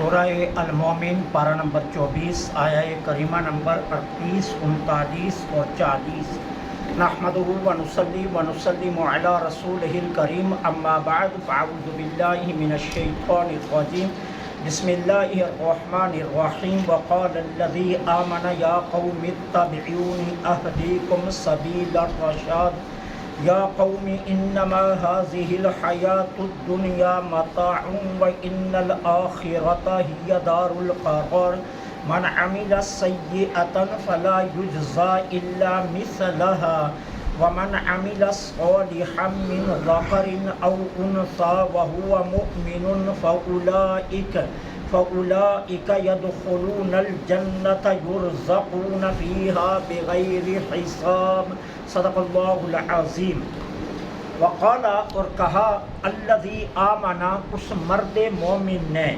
سورہ المومن پارہ نمبر 24 آیہ کریمہ نمبر 38 39 اور 40۔ نحمدہ ونصلی ونسلم علی رسولہ الکریم، اما بعد فاعوذ باللہ من الشیطان الرجیم، بسم اللہ الرحمن الرحیم۔ وقال الذی آمن یا قوم اتبعونی اہدیکم سبیل الرشاد، یا قوم انما هذه الحیاۃ الدنیا متاع وان الآخرۃ ہی دار القرار، من عمل سیئۃ فلا یجزی الا مثلها ومن عمل صالحا من ذکر او انثی وهو مؤمن فأولئک يدخلون الجنة یرزقون فیہا بغیر حساب۔ صدق اللہ العظیم۔ وقال، اور کہا، الذی آمنا، اس مرد مومن نے،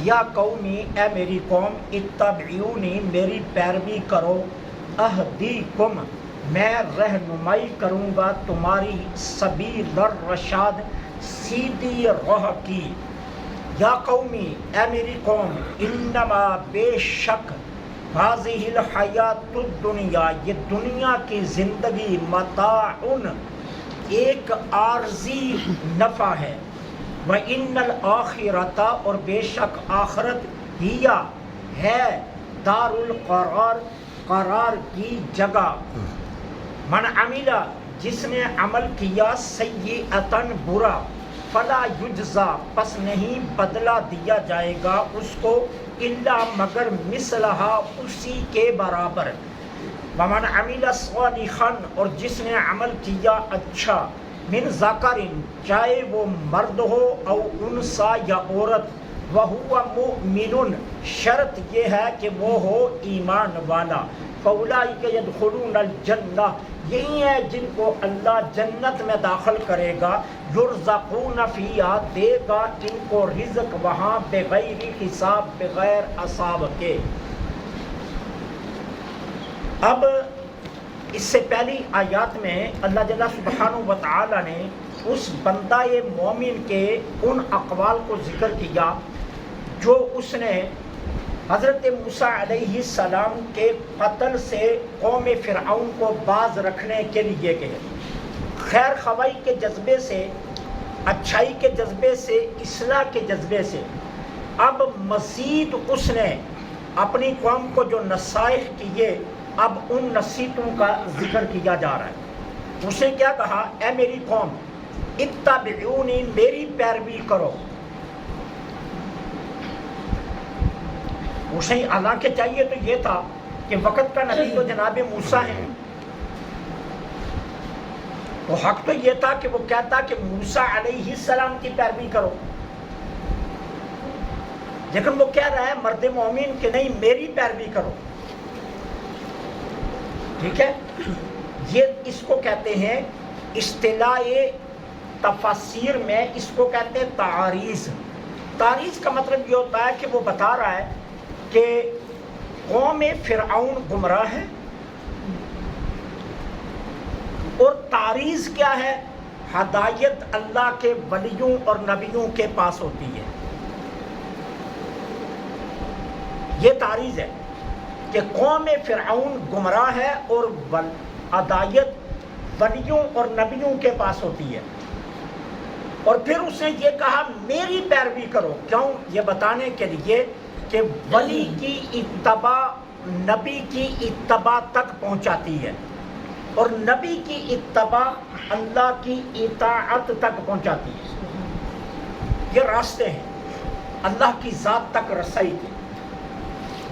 یا قومی، اے میری قوم، اتبعونی، میری پیروی کرو، اہدیکم، میں رہنمائی کروں گا تمہاری، سبیل الرشاد، سیدھی راہ کی۔ یا قومی، اے میری قوم، انما، بے شک، هذه الحیات الدنیا، یہ دنیا کی زندگی، متاع، ایک عارضی نفع ہے، وَإِنَّ الْآخِرَةَ، اور بے شک آخرت ہی ہے، دار القرار، قرار کی جگہ، من عمل، جس نے عمل کیا، سیئۃً، برا، فلا یجزا، پس نہیں بدلہ دیا جائے گا اس کو، الا، مگر، مثلہا، اسی کے برابر، ومن عمل صالحا، اور جس نے عمل کیا اچھا، من ذکر، چاہے وہ مرد ہو، او انثی، یا عورت، وہو مؤمن، شرط یہ ہے کہ وہ ہو ایمان والا، فاولئک یدخلون الجنہ، یہی ہے جن کو اللہ جنت میں داخل کرے گا، یرزقون فیہا، دے گا ان کو رزق وہاں، بغیر حساب، بغیر حساب کے۔ اب اس سے پہلی آیات میں اللہ جل سبحانہ و تعالی نے اس بندہ مومن کے ان اقوال کو ذکر کیا جو اس نے حضرت موسیٰ علیہ السلام کے قتل سے قوم فرعون کو باز رکھنے کے لیے کہے، خیر خواہی کے جذبے سے، اچھائی کے جذبے سے، اصلاح کے جذبے سے۔ اب مزید اس نے اپنی قوم کو جو نصائح کیے، اب ان نصیحتوں کا ذکر کیا جا رہا ہے۔ اس نے کیا کہا، اے میری قوم، اتبعونی، میری پیروی کرو۔ اسے حالانکہ چاہیے تو یہ تھا کہ وقت کا نبی تو جناب موسیٰ ہیں، تو حق تو یہ تھا کہ وہ کہتا کہ موسیٰ علیہ السلام کی پیروی کرو، لیکن وہ کہہ رہا ہے مرد مومن کہ نہیں، میری پیروی کرو۔ ٹھیک ہے، یہ اس کو کہتے ہیں اصطلاح تفاسیر میں، اس کو کہتے ہیں تعریض۔ تعریض کا مطلب یہ ہوتا ہے کہ وہ بتا رہا ہے کہ قوم فرعون گمراہ ہے، اور تعریض کیا ہے، ہدایت اللہ کے ولیوں اور نبیوں کے پاس ہوتی ہے۔ یہ تعریض ہے کہ قوم فرعون گمراہ ہے اور ہدایت ولیوں اور نبیوں کے پاس ہوتی ہے۔ اور پھر اس نے یہ کہا میری پیروی کرو، کیوں؟ یہ بتانے کے لیے کہ ولی کی اتباع نبی کی اتباع تک پہنچاتی ہے، اور نبی کی اتباع اللہ کی اطاعت تک پہنچاتی ہے۔ یہ راستے ہیں اللہ کی ذات تک رسائی کے۔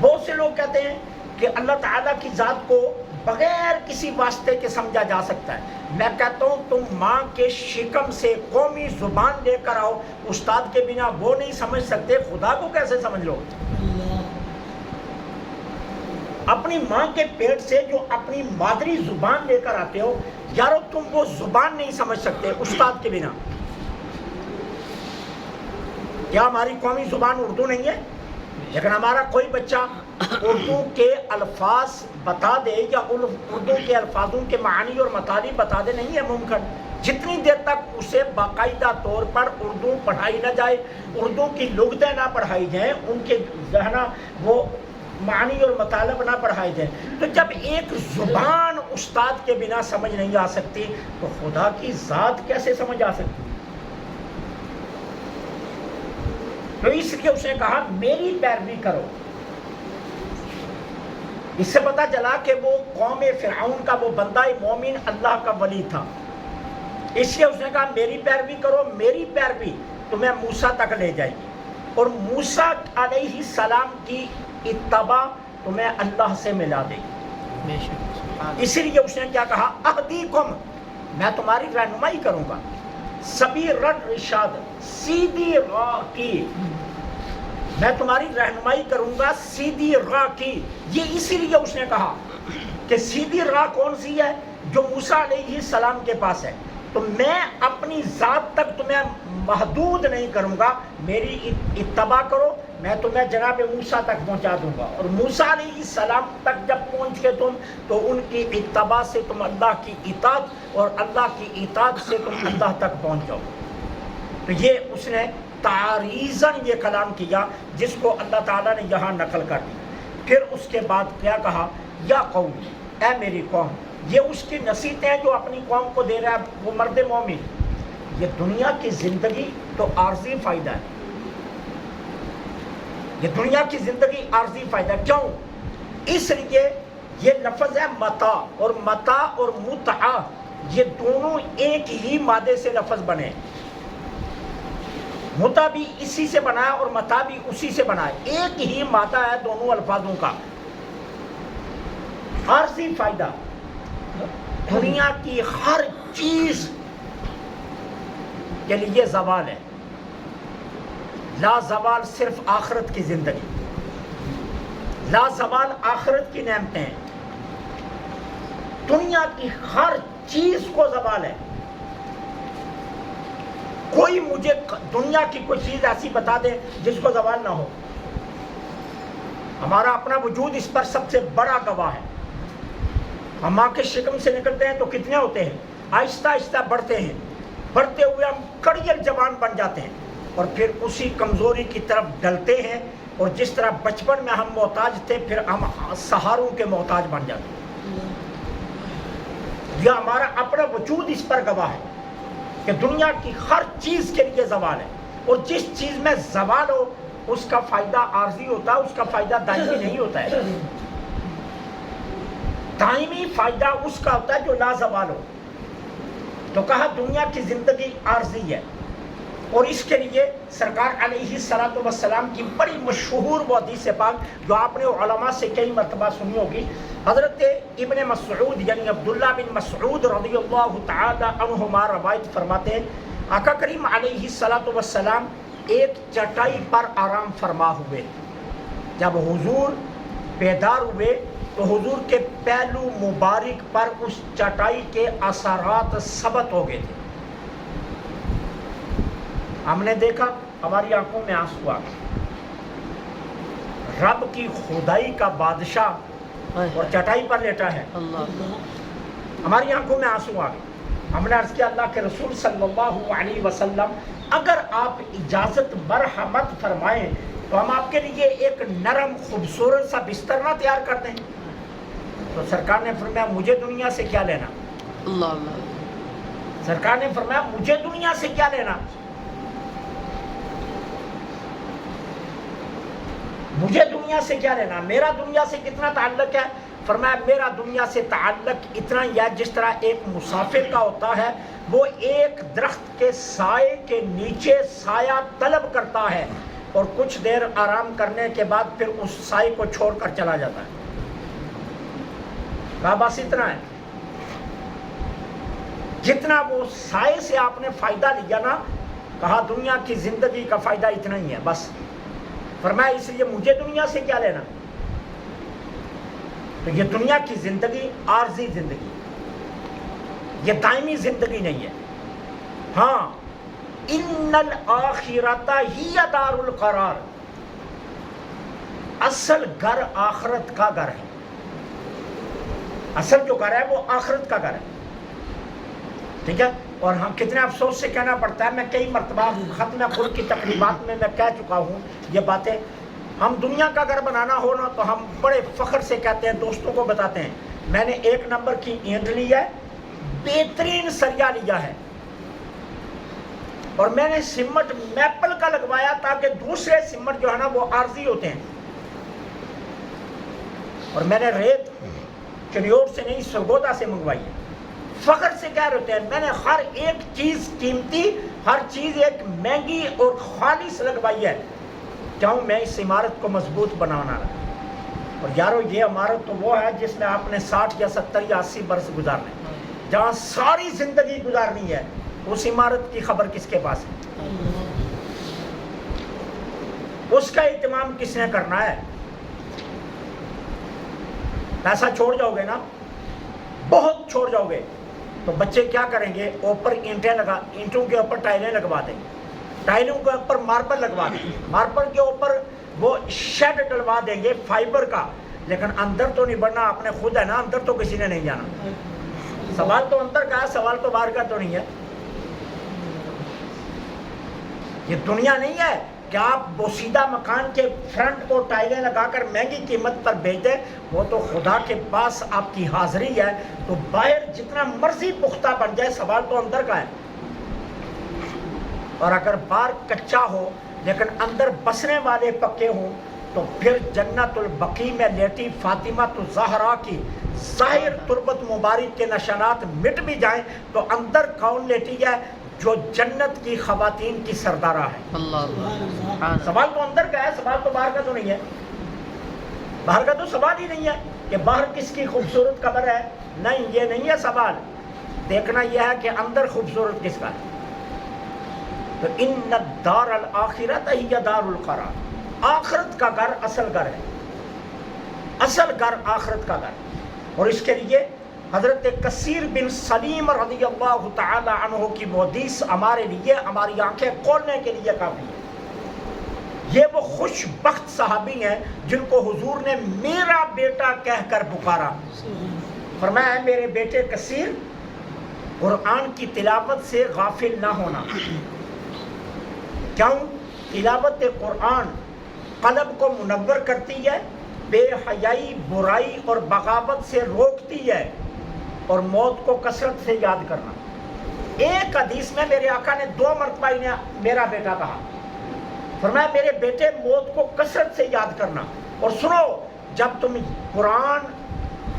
بہت سے لوگ کہتے ہیں کہ اللہ تعالیٰ کی ذات کو بغیر کسی واسطے کے سمجھا جا سکتا ہے۔ میں کہتا ہوں تم ماں کے شکم سے قومی زبان لے کر آؤ، استاد کے بنا وہ نہیں سمجھ سکتے، خدا کو کیسے سمجھ لو؟ اپنی ماں کے پیٹ سے جو اپنی مادری زبان لے کر آتے ہو، یارو تم وہ زبان نہیں سمجھ سکتے استاد کے بنا۔ کیا ہماری قومی زبان اردو نہیں ہے؟ لیکن ہمارا کوئی بچہ اردو کے الفاظ بتا دے یا اردو کے الفاظوں کے معانی اور مطالب بتا دے، نہیں ہے ممکن۔ جتنی دیر تک اسے باقاعدہ طور پر اردو پڑھائی نہ جائے، اردو کی لغتیں نہ پڑھائی جائیں، ان کے ذہن وہ معنی اور مطالب نہ پڑھائے جائیں، تو جب ایک زبان استاد کے بنا سمجھ نہیں آ سکتی تو خدا کی ذات کیسے سمجھ آ سکتی؟ تو اس لیے اس نے کہا میری پیروی کرو۔ اس سے پتا چلا کہ وہ قوم فرعون کا وہ بندہ مومن اللہ کا ولی تھا، اس لیے اس نے کہا میری پیروی کرو، میری پیروی تمہیں موسیٰ تک لے جائے گی، اور موسیٰ علیہ السلام کی اتباع تمہیں اللہ سے ملا دے گی۔ اسی لیے اس نے کیا کہا، اہدیکم، میں تمہاری رہنمائی کروں گا، سبیل الرشاد، سیدھی راہ کی، میں تمہاری رہنمائی کروں گا سیدھی راہ کی۔ یہ اسی لیے اس نے کہا کہ سیدھی راہ کون سی ہے؟ جو موسیٰ علیہ السلام کے پاس ہے۔ تو میں اپنی ذات تک تمہیں محدود نہیں کروں گا، میری اتباع کرو، میں تمہیں جناب موسیٰ تک پہنچا دوں گا، اور موسیٰ علیہ السلام تک جب پہنچ کے تم تو ان کی اتباع سے تم اللہ کی اطاعت، اور اللہ کی اطاعت سے تم اللہ تک پہنچ جاؤ۔ تو یہ اس نے تعریضاً یہ کلام کیا جس کو اللہ تعالیٰ نے یہاں نقل کر دیا۔ پھر اس کے بعد کیا کہا، یا قوم، اے میری قوم۔ یہ اس کی نصیحتیں جو اپنی قوم کو دے رہا ہے وہ مرد مومن۔ یہ دنیا کی زندگی تو عارضی فائدہ ہے، یہ دنیا کی زندگی عارضی فائدہ ہے۔ کیوں؟ اس لیے یہ لفظ ہے متاع، اور متاع اور متعہ یہ دونوں ایک ہی مادے سے لفظ بنے، متع بھی اسی سے بنا ہے اور متاع بھی اسی سے بنا ہے، ایک ہی مادہ ہے دونوں الفاظوں کا۔ عارضی فائدہ، دنیا کی ہر چیز کے لیے زوال ہے، لا زوال صرف آخرت کی زندگی، لا زوال آخرت کی نعمتیں ہیں۔ دنیا کی ہر چیز کو زوال ہے۔ کوئی مجھے دنیا کی کوئی چیز ایسی بتا دے جس کو زوال نہ ہو۔ ہمارا اپنا وجود اس پر سب سے بڑا گواہ ہے۔ ہم ماں کے شکم سے نکلتے ہیں تو کتنے ہوتے ہیں، آہستہ آہستہ بڑھتے ہیں، بڑھتے ہوئے ہم کڑیل جوان بن جاتے ہیں، اور پھر اسی کمزوری کی طرف ڈلتے ہیں، اور جس طرح بچپن میں ہم محتاج تھے پھر ہم سہاروں کے محتاج بن جاتے ہیں۔ یہ ہمارا اپنا وجود اس پر گواہ ہے کہ دنیا کی ہر چیز کے لیے زوال ہے، اور جس چیز میں زوال ہو اس کا فائدہ عارضی ہوتا ہے، اس کا فائدہ دائمی نہیں ہوتا ہے۔ دائمی فائدہ اس کا ہوتا ہے جو لا زوال ہو۔ تو کہا دنیا کی زندگی عارضی ہے، اور اس کے لیے سرکار علیہ الصلوۃ والسلام کی بڑی مشہور وہ حدیث پاک جو آپ نے علماء سے کئی مرتبہ سنی ہوگی، حضرت ابن مسعود یعنی عبداللہ بن مسعود رضی اللہ تعالی عنہما روایت فرماتے ہیں، آقا کریم علیہ الصلوۃ والسلام ایک چٹائی پر آرام فرما ہوئے، جب حضور بیدار ہوئے تو حضور کے پہلو مبارک پر اس چٹائی کے اثرات ثبت ہو گئے تھے۔ ہم نے دیکھا، ہماری آنکھوں میں آنسو آ گئے۔ رب کی خدائی کا بادشاہ اور چٹائی پر لیٹا ہے، ہماری آنکھوں میں آنسو آ گئے۔ ہم نے عرض کیا اللہ کے رسول صلی اللہ علیہ وسلم اگر آپ اجازت مرحمت فرمائیں تو ہم آپ کے لیے ایک نرم خوبصورت سا بستر نہ تیار کر دیں؟ تو سرکار نے فرمایا مجھے دنیا سے کیا لینا؟ سرکار نے فرمایا مجھے دنیا سے کیا لینا؟ مجھے دنیا سے کیا لینا؟ میرا دنیا سے کتنا تعلق ہے؟ فرمایا میرا دنیا سے تعلق اتنا ہی ہے جس طرح ایک مسافر کا ہوتا ہے، وہ ایک درخت کے سائے کے نیچے سایہ طلب کرتا ہے اور کچھ دیر آرام کرنے کے بعد پھر اس سائے کو چھوڑ کر چلا جاتا ہے۔ کہا بس اتنا ہے، جتنا وہ سائے سے آپ نے فائدہ لیا نا، کہا دنیا کی زندگی کا فائدہ اتنا ہی ہے بس۔ فرمایا اس لیے مجھے دنیا سے کیا لینا؟ تو یہ دنیا کی زندگی عارضی زندگی، یہ دائمی زندگی نہیں ہے۔ ہاں، ان الآخرۃ ہی دار القرار، اصل گھر آخرت کا گھر ہے، اصل جو گھر ہے وہ آخرت کا گھر ہے، ٹھیک ہے۔ اور ہم کتنے افسوس سے کہنا پڑتا ہے، میں کئی مرتبہ ختم خلق کی تقریبات میں کہہ چکا ہوں یہ باتیں، ہم دنیا کا اگر بنانا ہو نا تو ہم بڑے فخر سے کہتے ہیں، دوستوں کو بتاتے ہیں میں نے 1 نمبر کی اینٹ لی ہے، بہترین سریا لیا ہے، اور میں نے سمٹ میپل کا لگوایا تاکہ دوسرے سمٹ جو ہے نا وہ عارضی ہوتے ہیں، اور میں نے ریت چنیوٹ سے نہیں سرگودا سے منگوائی ہے، فخر سے کہہ رہے ہیں میں نے ہر ایک چیز قیمتی، ہر چیز ایک مہنگی اور خالص لگوائی ہے، کیوں میں اس عمارت کو مضبوط بنانا رہا۔ اور یارو یہ عمارت تو وہ ہے جس میں آپ نے 60 یا 70 یا 80 برس گزارنے، جہاں ساری زندگی گزارنی ہے، اس عمارت کی خبر کس کے پاس ہے؟ اس کا اہتمام کس نے کرنا ہے؟ پیسہ چھوڑ جاؤ گے نا، بہت چھوڑ جاؤ گے تو بچے کیا کریں گے؟ اوپر اینٹوں کے اوپر ٹائلیں لگوا دیں گے، ٹائلوں کے اوپر ماربل لگوا دیں گے، ماربل کے اوپر وہ شیڈ ڈلوا دیں گے فائبر کا، لیکن اندر تو نہیں بڑھنا، آپ نے خود ہے نا، اندر تو کسی نے نہیں جانا۔ سوال تو اندر کا ہے، سوال تو باہر کا تو نہیں ہے۔ یہ دنیا نہیں ہے کہ آپ بوسیدہ مکان کے فرنٹ کو ٹائلیں لگا کر مہنگی قیمت پر بیچ دیں، وہ تو خدا کے پاس آپ کی حاضری ہے، تو باہر جتنا مرضی پختہ بن جائے، سوال تو اندر کا ہے۔ اور اگر باہر کچا ہو لیکن اندر بسنے والے پکے ہوں تو پھر جنت البقیع میں لیٹی فاطمہ الزہرا کی ظاہر تربت مبارک کے نشانات مٹ بھی جائیں تو اندر کون لیٹی ہے؟ جو جنت کی خواتین کی سردارہ ہے۔ سوال تو اندر کا ہے، سوال تو باہر کا تو نہیں ہے۔ باہر کا تو سوال ہی نہیں ہے کہ باہر کس کی خوبصورت قبر ہے، نہیں، یہ نہیں ہے سوال۔ دیکھنا یہ ہے کہ اندر خوبصورت کس کا ہے۔ تو ان الدار الآخرۃ ہی دار القرار، آخرت کا گھر اصل گھر ہے، اصل گھر آخرت کا گھر۔ اور اس کے لیے حضرت کثیر بن سلیم رضی اللہ تعالی عنہ کی حدیث ہمارے لیے، ہماری آنکھیں کھولنے کے لیے کافی ہے۔ یہ وہ خوش بخت صحابی ہیں جن کو حضور نے میرا بیٹا کہہ کر پکارا، فرمایا میرے بیٹے کثیر، قرآن کی تلاوت سے غافل نہ ہونا۔ کیوں؟ تلاوت قرآن قلب کو منور کرتی ہے، بے حیائی، برائی اور بغاوت سے روکتی ہے، اور موت کو کثرت سے یاد کرنا۔ ایک حدیث میں میرے آقا نے 2 مرتبہ انہیں میرا بیٹا کہا، فرمایا میرے بیٹے موت کو کثرت سے یاد کرنا۔ اور سنو، جب تم قرآن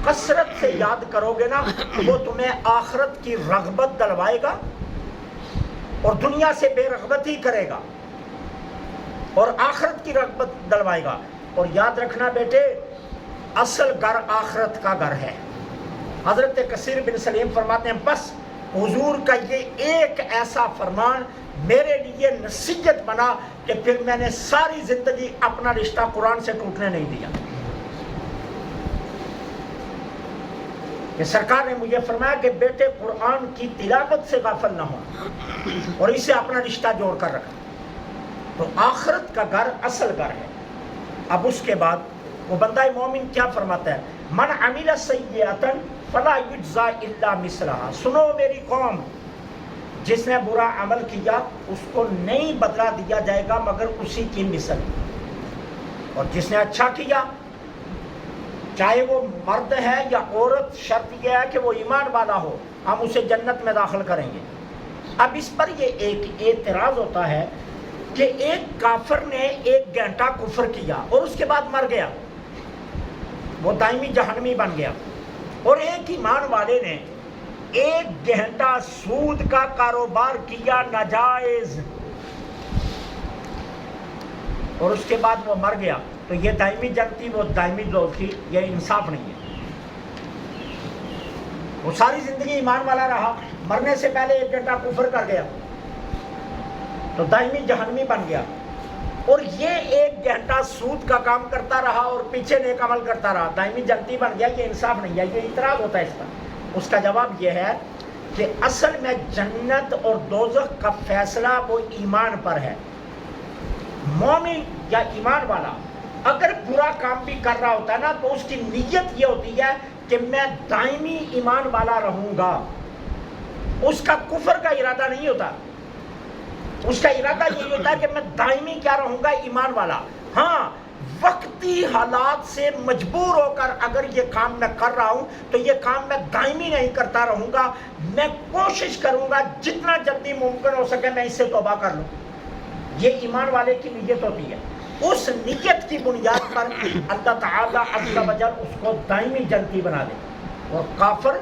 کثرت سے یاد کرو گے نا تو وہ تمہیں آخرت کی رغبت دلوائے گا اور دنیا سے بے رغبتی کرے گا، اور آخرت کی رغبت دلوائے گا۔ اور یاد رکھنا بیٹے، اصل گھر آخرت کا گھر ہے۔ حضرت کثیر بن سلیم فرماتے ہیں بس حضور کا یہ ایک ایسا فرمان میرے لیے نصیحت بنا کہ پھر میں نے ساری زندگی اپنا رشتہ قرآن سے ٹوٹنے نہیں دیا۔ کہ سرکار نے مجھے فرمایا کہ بیٹے قرآن کی تلاوت سے غافل نہ ہو اور اسے اپنا رشتہ جوڑ کر رکھا۔ تو آخرت کا گھر اصل گھر ہے۔ اب اس کے بعد وہ بندہ مومن کیا فرماتا ہے؟ من عمل سیئۃ فلا یجزا الا مثلھا۔ سنو میری قوم، جس نے برا عمل کیا اس کو نہیں بدلہ دیا جائے گا مگر اسی کی مثل، اور جس نے اچھا کیا چاہے وہ مرد ہے یا عورت، شرط یہ ہے کہ وہ ایمان والا ہو، ہم اسے جنت میں داخل کریں گے۔ اب اس پر یہ ایک اعتراض ہوتا ہے کہ ایک کافر نے 1 گھنٹہ کفر کیا اور اس کے بعد مر گیا، وہ دائمی جہنمی بن گیا، اور ایک ایمان والے نے 1 گھنٹہ سود کا کاروبار کیا ناجائز اور اس کے بعد وہ مر گیا، تو یہ دائمی جنتی وہ دائمی دوزخی، یہ انصاف نہیں ہے۔ وہ ساری زندگی ایمان والا رہا، مرنے سے پہلے 1 گھنٹہ کفر کر گیا تو دائمی جہنمی بن گیا، اور یہ 1 گھنٹہ سود کا کام کرتا رہا اور پیچھے نیک عمل کرتا رہا، دائمی جنتی بن گیا۔ یہ انصاف نہیں ہے، یہ اعتراض ہوتا ہے اس پر۔ اس کا جواب یہ ہے کہ اصل میں جنت اور دوزخ کا فیصلہ وہ ایمان پر ہے۔ مومن یا ایمان والا اگر برا کام بھی کر رہا ہوتا ہے نا تو اس کی نیت یہ ہوتی ہے کہ میں دائمی ایمان والا رہوں گا، اس کا کفر کا ارادہ نہیں ہوتا، اس کا ارادہ یہی ہوتا ہے کہ میں دائمی کیا رہوں گا، ایمان والا۔ ہاں وقتی حالات سے مجبور ہو کر اگر یہ کام میں کر رہا ہوں تو یہ کام میں دائمی نہیں کرتا رہوں گا، میں کوشش کروں گا جتنا جلدی ممکن ہو سکے میں اس سے توبہ کر لوں۔ یہ ایمان والے کی نیت ہوتی ہے، اس نیت کی بنیاد پر اللہ تعالیٰ عز و جل اس کو دائمی جنتی بنا دے۔ اور کافر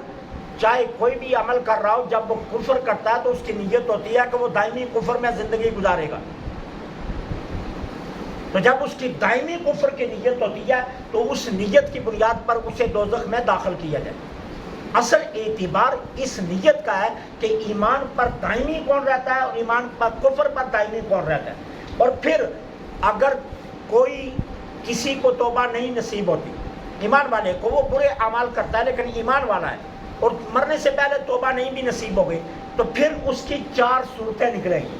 چاہے کوئی بھی عمل کر رہا ہو، جب وہ کفر کرتا ہے تو اس کی نیت ہوتی ہے کہ وہ دائمی کفر میں زندگی گزارے گا۔ تو جب اس کی دائمی کفر کی نیت ہوتی ہے تو اس نیت کی بنیاد پر اسے دوزخ میں داخل کیا جائے۔ اصل اعتبار اس نیت کا ہے کہ ایمان پر دائمی کون رہتا ہے اور ایمان پر کفر پر دائمی کون رہتا ہے۔ اور پھر اگر کوئی کسی کو توبہ نہیں نصیب ہوتی، ایمان والے کو، وہ برے اعمال کرتا ہے لیکن ایمان والا ہے اور مرنے سے پہلے توبہ نہیں بھی نصیب ہو گئی، تو پھر اس کی 4 صورتیں نکلیں گی۔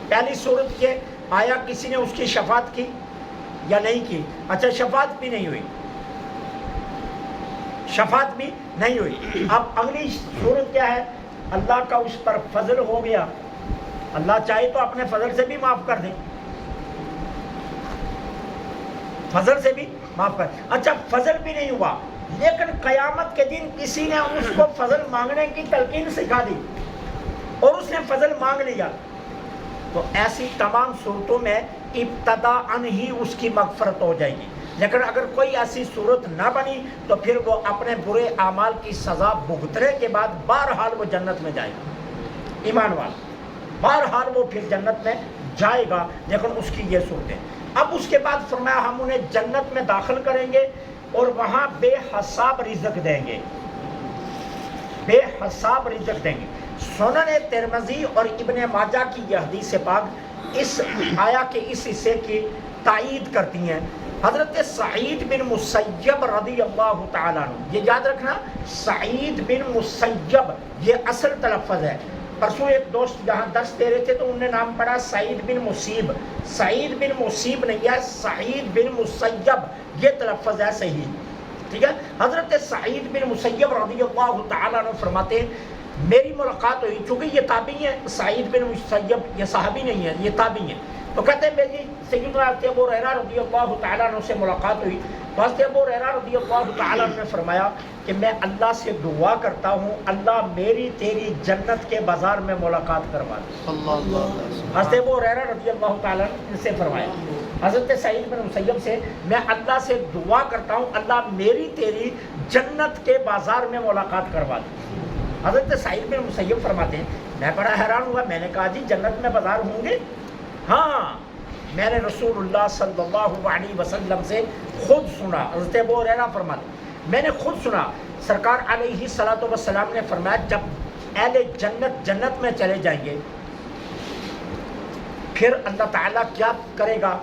پہلی صورت یہ، آیا کسی نے اس کی شفاعت کی یا نہیں کی؟ اچھا شفاعت بھی نہیں ہوئی، شفاعت بھی نہیں ہوئی۔ اب اگلی صورت کیا ہے؟ اللہ کا اس پر فضل ہو گیا، اللہ چاہے تو اپنے فضل سے بھی معاف کر دے، فضل سے بھی معاف کر۔ اچھا فضل بھی نہیں ہوا لیکن قیامت کے دن کسی نے اس کو فضل مانگنے کی تلقین سکھا دی اور اس نے فضل مانگ لیا، تو ایسی تمام صورتوں میں ابتداءً ہی اس کی مغفرت ہو جائے گی۔ لیکن اگر کوئی ایسی صورت نہ بنی تو پھر وہ اپنے برے اعمال کی سزا بھگتنے کے بعد بہرحال وہ جنت میں جائے گا، ایمان والا، بہرحال وہ پھر جنت میں جائے گا۔ لیکن اس کی یہ صورتیں، اب اس کے بعد فرمایا ہم انہیں جنت میں داخل کریں گے اور وہاں بے حساب رزق دیں گے، بے حساب رزق دیں گے۔ سنن ترمذی اور ابن ماجہ کی یہ حدیث پاک اس آیا کہ اس حصے کی تائید کرتی ہیں۔ حضرت سعید بن مسیب رضی اللہ تعالیٰ عنہ، یہ یاد رکھنا سعید بن مسیب یہ اصل تلفظ ہے۔ پرسوں ایک دوست جہاں درس دے رہے تھے تو انہوں نے نام پڑھا سعید بن مصیب، سعید بن مصیب نہیں ہے، سعید بن مسیب یہ تلفظ ہے صحیح، ٹھیک ہے۔ حضرت سعید بن مسیب رضی اللہ تعالیٰ عنہ فرماتے ہیں میری ملاقات ہوئی، چونکہ یہ تابعی ہیں، سعید بن مسیب یہ صحابی نہیں ہے، یہ تابعی ہیں، تو کہتے ہیں میری سیدنا ابو ہریرہ رضی اللہ تعالیٰ عنہ سے ملاقات ہوئی، تو حضرت ابو ہریرہ رضی اللہ تعالیٰ عنہ نے فرمایا کہ میں اللہ سے دعا کرتا ہوں اللہ میری تیری جنت کے بازار میں ملاقات کروا دے۔ حضرت ابو ہریرہ رضی اللہ تعالیٰ عنہ سے فرمایا حضرت سعید بن مسیب سے، میں اللہ سے دعا کرتا ہوں اللہ میری تیری جنت کے بازار میں ملاقات کروا دے۔ حضرت سعید بن مسیب فرماتے ہیں میں بڑا حیران ہوا، میں نے کہا جی جنت میں بازار ہوں گے؟ ہاں میں نے رسول اللہ صلی اللہ علیہ وسلم سے خود سنا۔ حضرت ابو ہریرہ فرماتے میں نے خود سنا، سرکار علیہ الصلوۃ والسلام نے فرمایا جب اہل جنت جنت میں چلے جائیں گے پھر اللہ تعالیٰ کیا کرے گا،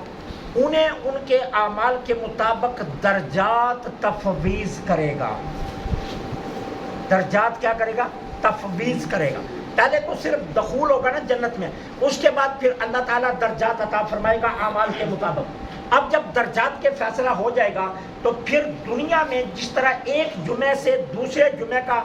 انہیں ان کے اعمال کے مطابق درجات تفویض کرے گا۔ درجات کیا کرے گا؟ تفویض کرے گا۔ پہلے تو صرف دخول ہوگا نا جنت میں، اس کے بعد پھر اللہ تعالیٰ درجات عطا فرمائے گا اعمال کے مطابق۔ اب جب درجات کے فیصلہ ہو جائے گا تو پھر دنیا میں جس طرح ایک جمعے سے دوسرے جمعے کا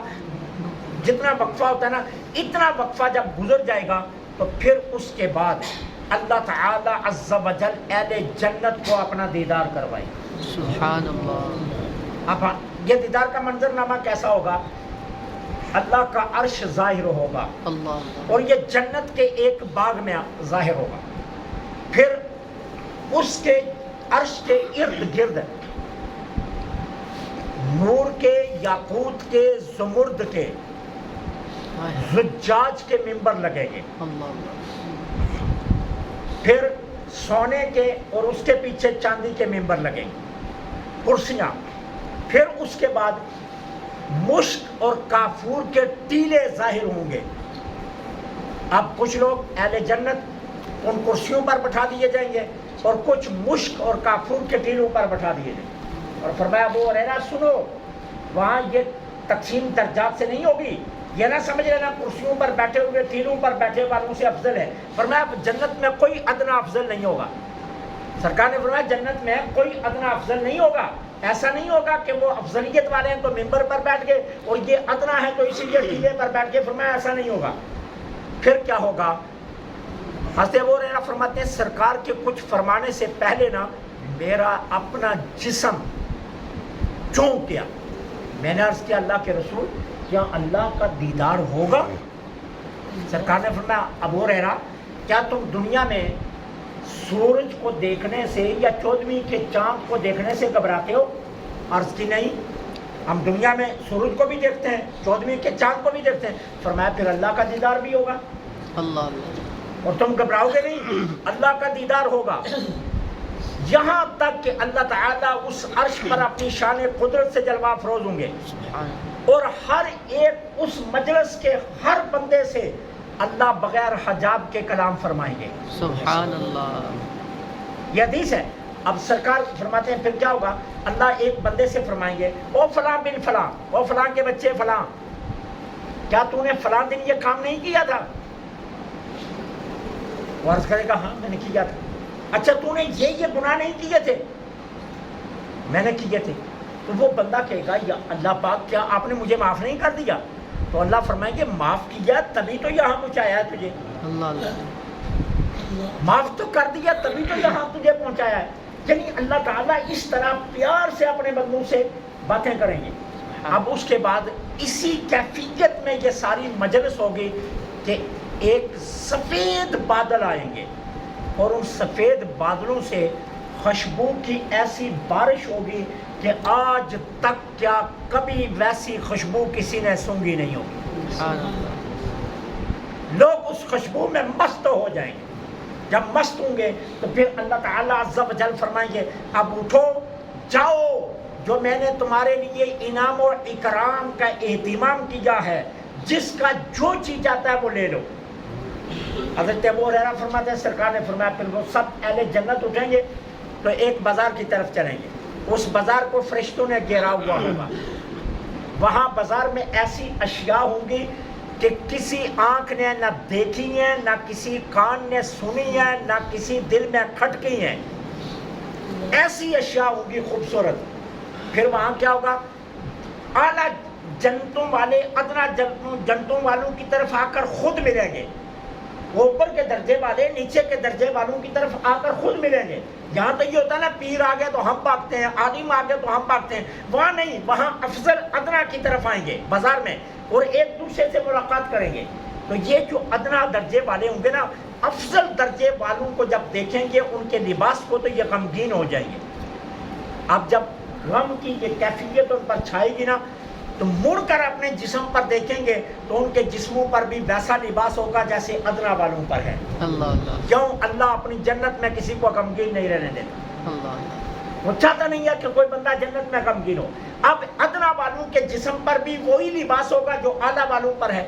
جتنا وقفہ ہوتا ہے نا، اتنا وقفہ جب گزر جائے گا تو پھر اس کے بعد اللہ تعالیٰ عز و جل اہل جنت کو اپنا دیدار کروائے گا۔ سبحان اللہ۔ اب یہ دیدار کا منظرنامہ کیسا ہوگا؟ اللہ کا عرش ظاہر ہوگا اللہ، اور یہ جنت کے ایک باغ میں ظاہر ہوگا، پھر اس کے عرش کے ارد گرد نور کے، یاقوت کے، زمرد کے، زجاج کے ممبر لگیں گے، پھر سونے کے اور اس کے پیچھے چاندی کے ممبر لگیں گے، کرسیاں، پھر اس کے بعد مشک اور کافور کے ٹیلے ظاہر ہوں گے۔ اب کچھ لوگ اہل جنت ان کرسیوں پر بٹھا دیے جائیں گے اور کچھ مشک اور کافور کے ٹیلوں پر بٹھا دیے جائیں گے۔ اور فرمایا ابو ہریرہ سنو، وہاں یہ تقسیم درجات سے نہیں ہوگی، یہ نہ سمجھ لینا کرسیوں پر بیٹھے ہوئے ٹیلوں پر بیٹھے والوں سے افضل ہے۔ فرمایا جنت میں کوئی ادنا افضل نہیں ہوگا، سرکار نے فرمایا جنت میں کوئی ادنا افضل نہیں ہوگا، ایسا نہیں ہوگا کہ وہ افضلیت والے ہیں تو ممبر پر بیٹھ گئے اور یہ ادنا ہے تو اسی لیے ٹیلے پر بیٹھ کے فرمایا ایسا نہیں ہوگا. پھر کیا ہوگا؟ حضرت ابو ہریرہ فرماتے ہیں سرکار کے کچھ فرمانے سے پہلے نا میرا اپنا جسم چونک گیا. میں نے عرض کیا اللہ کے رسول کیا اللہ کا دیدار ہوگا؟ سرکار نے فرمایا ابو ہریرہ کیا تم دنیا میں سورج کو دیکھنے سے یا 14ویں کے چاند کو دیکھنے سے گھبراتے ہو؟ عرض کی نہیں، ہم دنیا میں سورج کو بھی دیکھتے ہیں، 14ویں کے چاند کو بھی دیکھتے ہیں. فرمایا پھر اللہ کا دیدار بھی ہوگا. اللہ اور تم گھبراؤ گے نہیں، اللہ کا دیدار ہوگا. یہاں تک کہ اللہ تعالیٰ اس عرش پر اپنی شان قدرت سے جلوہ افروز ہوں گے اور ہر ایک اس مجلس کے ہر بندے سے اللہ بغیر حجاب کے کلام فرمائیں گے. سبحان اللہ. یہ حدیث ہے. اب سرکار فرماتے ہیں پھر کیا ہوگا؟ اللہ ایک بندے سے فرمائیں گے او فلاں بن فلاں، او فلاں کے بچے فلاں، کیا تو نے فلاں دن یہ کام نہیں کیا تھا؟ وہ عرض کرے گا ہاں میں نے کیا تھا. اچھا تو نے یہ گناہ نہیں کیے تھے؟ میں نے کیے تھے. تو وہ بندہ کہے گا یا اللہ پاک کیا آپ نے مجھے معاف نہیں کر دیا؟ تو اللہ فرمائیں گے معاف کیا تبھی تو یہاں پہنچایا ہے تجھے. معاف تو کر دیا تبھی تو یہاں تجھے پہنچایا ہے. یعنی اللہ تعالیٰ اس طرح پیار سے اپنے بندوں سے باتیں کریں گے. اب اس کے بعد اسی کیفیت میں یہ ساری مجلس ہوگی کہ ایک سفید بادل آئیں گے اور ان سفید بادلوں سے خوشبو کی ایسی بارش ہوگی کہ آج تک کیا کبھی ویسی خوشبو کسی نے سونگھی نہیں ہوگی. لوگ اس خوشبو میں مست ہو جائیں گے. جب مست ہوں گے تو پھر اللہ تعالیٰ عز و جل فرمائیں گے اب اٹھو جاؤ، جو میں نے تمہارے لیے انعام اور اکرام کا اہتمام کیا ہے، جس کا جو چیز چاہتا ہے وہ لے لو. حضرت ابو ہریرہ فرماتے ہیں سرکار نے فرمایا پھر وہ سب اہل جنت اٹھیں گے تو ایک بازار کی طرف چلیں گے. اس بازار کو فرشتوں نے گھیرا ہوا ہوگا. وہاں بازار میں ایسی اشیاء ہوں گی کہ کسی آنکھ نے نہ دیکھی ہیں، نہ کسی کان نے سنی ہے، نہ کسی دل میں کھٹکی ہیں. ایسی اشیاء ہوں گی خوبصورت. پھر وہاں کیا ہوگا؟ اعلیٰ جنتوں والے ادنا جنتوں والوں کی طرف آ کر خود ملیں گے. اوپر کے درجے والے نیچے کے درجے والوں کی طرف آ کر خود ملیں گے. یہاں تو یہ ہوتا ہے نا پیر آ گئے تو ہم بھاگتے ہیں، عالم آ گئے تو ہم بھاگتے ہیں. وہاں نہیں، وہاں افضل ادنا کی طرف آئیں گے بازار میں اور ایک دوسرے سے ملاقات کریں گے. تو یہ جو ادنا درجے والے ہوں گے نا، افضل درجے والوں کو جب دیکھیں گے ان کے لباس کو تو یہ غمگین ہو جائیں گے. اب جب غم کی یہ کیفیت ان پر چھائے گی نا تو مڑ کر اپنے جسم پر دیکھیں گے تو ان کے جسموں پر بھی ویسا لباس ہوگا جیسے ادنا والوں پر ہے. کیوں؟ اللہ اپنی جنت میں کسی کو غمگین نہیں رہنے دیتا. وہ چاہتا نہیں ہے کہ کوئی بندہ جنت میں غمگین ہو. اب ادنا والوں کے جسم پر بھی وہی لباس ہوگا جو اعلیٰ والوں پر ہے.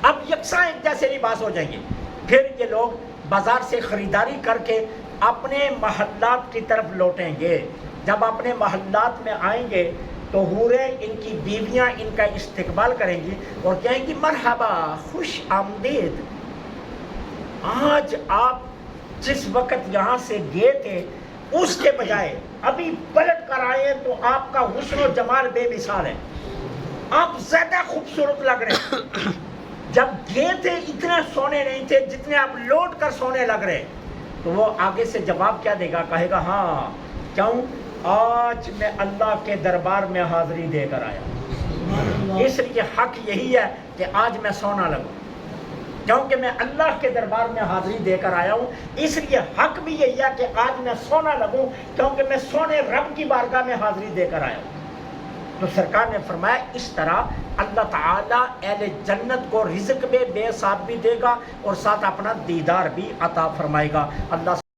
اب یکساں ایک جیسے لباس ہو جائیں گے. پھر یہ لوگ بازار سے خریداری کر کے اپنے محلات کی طرف لوٹیں گے. جب اپنے محلات میں آئیں گے تو حوریں ان کی بیویاں ان کا استقبال کریں گی اور کہیں گی مرحبا، خوش آمدید. آج آپ جس وقت یہاں سے گئے تھے اس کے بجائے ابھی پلٹ کر آئے ہیں تو آپ کا حسن و جمال بے مثال ہے. آپ زیادہ خوبصورت لگ رہے ہیں. جب گئے تھے اتنے سونے نہیں تھے جتنے آپ لوٹ کر سونے لگ رہے. تو وہ آگے سے جواب کیا دے گا؟ کہے گا ہاں کیوں؟ آج میں اللہ کے دربار میں حاضری دے کر آیا، اس لیے حق یہی ہے کہ آج میں سونا لگوں، کیونکہ میں اللہ کے دربار میں حاضری دے کر آیا ہوں. اس لیے حق بھی یہی ہے کہ آج میں سونا لگوں، کیونکہ میں سونے رب کی بارگاہ میں حاضری دے کر آیا ہوں. تو سرکار نے فرمایا اس طرح اللہ تعالیٰ اہل جنت کو رزق میں بے حساب بھی دے گا اور ساتھ اپنا دیدار بھی عطا فرمائے گا. اللہ